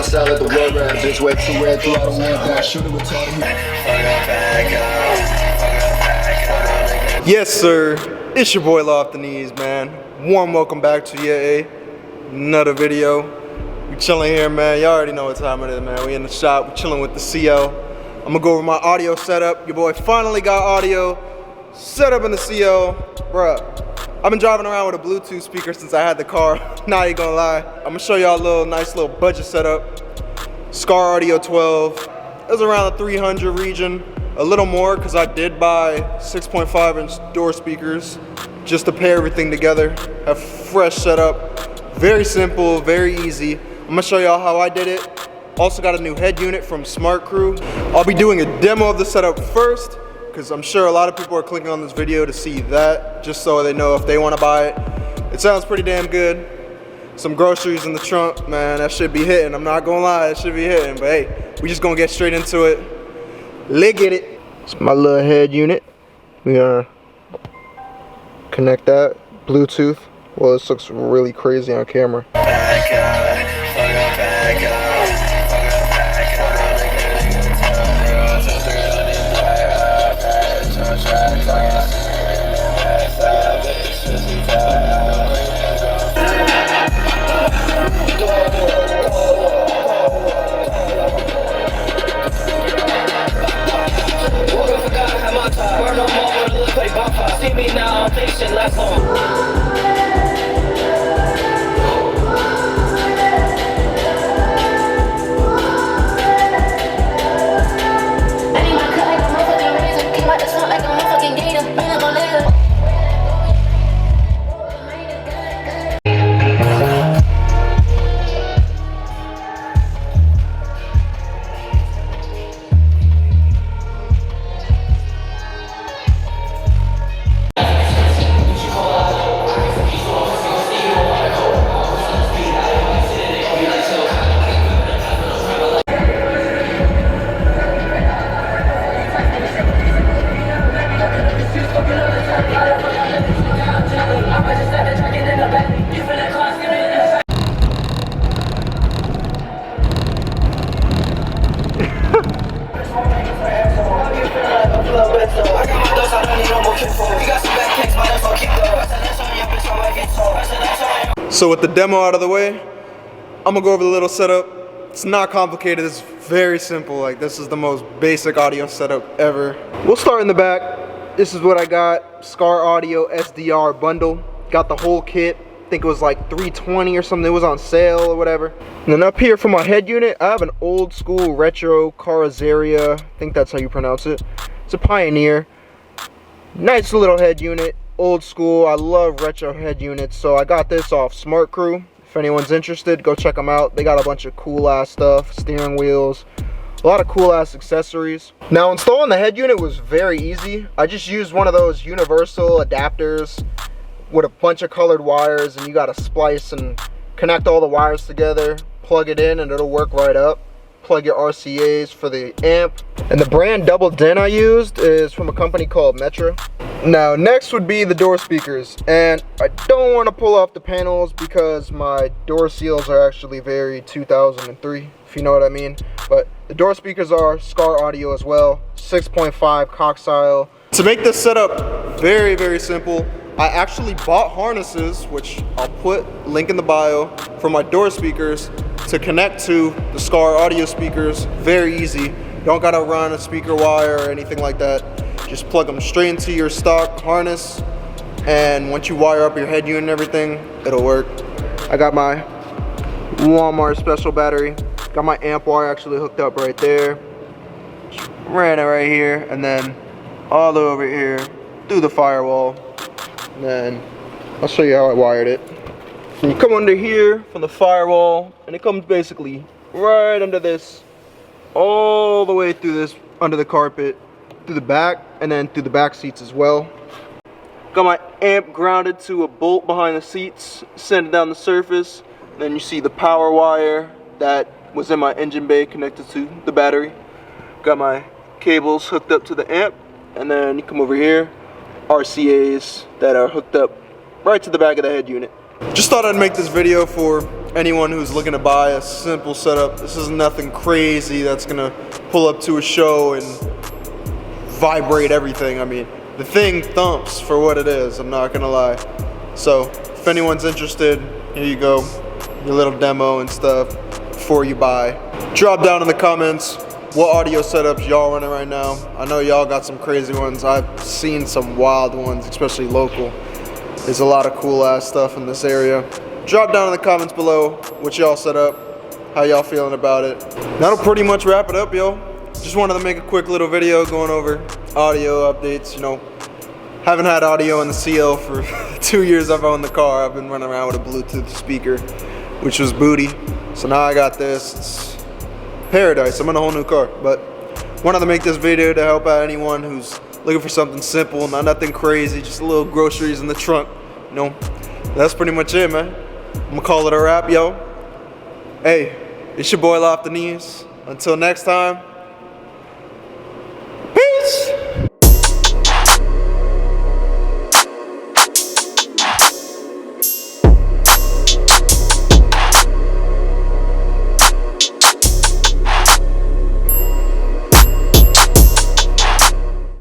my style like the word rap. Bitch way too red, through I don't want that. Shoot it with Yes, sir. It's your boy Off the Knees, man. Warm welcome back to yet another video. We chilling here, man. Y'all already know what time it is, man. We in the shop. We chilling with the CL. I'm gonna go over my audio setup. Your boy finally got audio set up in the CL, bruh. I've been driving around with a Bluetooth speaker since I had the car. Not even gonna lie. I'm gonna show y'all a nice little budget setup. Skar Audio 12. It was around the 300 region. A little more because I did buy 6.5-inch door speakers just to pair everything together. Have fresh setup. Very simple, very easy. I'm gonna show y'all how I did it. Also got a new head unit from Smart Crew. I'll be doing a demo of the setup first, because I'm sure a lot of people are clicking on this video to see that, just so they know if they want to buy it. It sounds pretty damn good. Some groceries in the trunk, man, that should be hitting. I'm not gonna lie, it should be hitting. But hey, we just gonna get straight into it. Let's get it. It's my little head unit. We gonna connect that Bluetooth. Well, this looks really crazy on camera. See me now, patient, last long. So with the demo out of the way, I'm gonna go over the little setup. It's not complicated, it's very simple. Like, this is the most basic audio setup ever. We'll start in the back. This is what I got, Skar Audio SDR bundle. Got the whole kit. I think it was like $320 or something. It was on sale or whatever. And then up here for my head unit, I have an old school retro Carrozzeria. I think that's how you pronounce it. It's a Pioneer. Nice little head unit. Old school. I love retro head units, so I got this off Smart Crew. If anyone's interested, go check them out. They got a bunch of cool ass stuff, steering wheels, a lot of cool ass accessories. Now, installing the head unit was very easy. I just used one of those universal adapters with a bunch of colored wires, and you got to splice and connect all the wires together, plug it in, and it'll work right up. Plug your RCAs for the amp. And the brand double din I used is from a company called Metra. Now, next would be the door speakers, and I don't want to pull off the panels because my door seals are actually very 2003, if you know what I mean. But the door speakers are Skar Audio as well, 6.5 coxile. To make this setup very, very simple, I actually bought harnesses, which I'll put link in the bio, for my door speakers to connect to the Skar Audio speakers. Very easy. Don't gotta run a speaker wire or anything like that. Just plug them straight into your stock harness, and once you wire up your head unit and everything, it'll work. I got my Walmart special battery. Got my amp wire actually hooked up right there. Just ran it right here, and then all over here through the firewall. And then I'll show you how I wired it. So you come under here from the firewall, and it comes basically right under this, all the way through this, under the carpet, through the back, and then through the back seats as well. Got my amp grounded to a bolt behind the seats, send it down the surface. Then you see the power wire that was in my engine bay connected to the battery. Got my cables hooked up to the amp, and then you come over here, RCAs that are hooked up right to the back of the head unit. Just thought I'd make this video for anyone who's looking to buy a simple setup. This is nothing crazy that's gonna pull up to a show and vibrate everything. I mean, the thing thumps for what it is, I'm not gonna lie. So if anyone's interested, here you go, your little demo and stuff before you buy. Drop down in the comments what audio setups y'all running right now. I know y'all got some crazy ones. I've seen some wild ones, especially local. There's a lot of cool ass stuff in this area. Drop down in the comments below what y'all set up, how y'all feeling about it. That'll pretty much wrap it up, yo. Just wanted to make a quick little video going over audio updates. You know, haven't had audio in the CL for 2 years I've owned the car. I've been running around with a Bluetooth speaker, which was booty. So now I got this. It's paradise. I'm in a whole new car. But wanted to make this video to help out anyone who's looking for something simple, not nothing crazy, just a little groceries in the trunk. You know, that's pretty much it, man. I'm gonna call it a wrap, yo. Hey, it's your boy Loft the Knees. Until next time.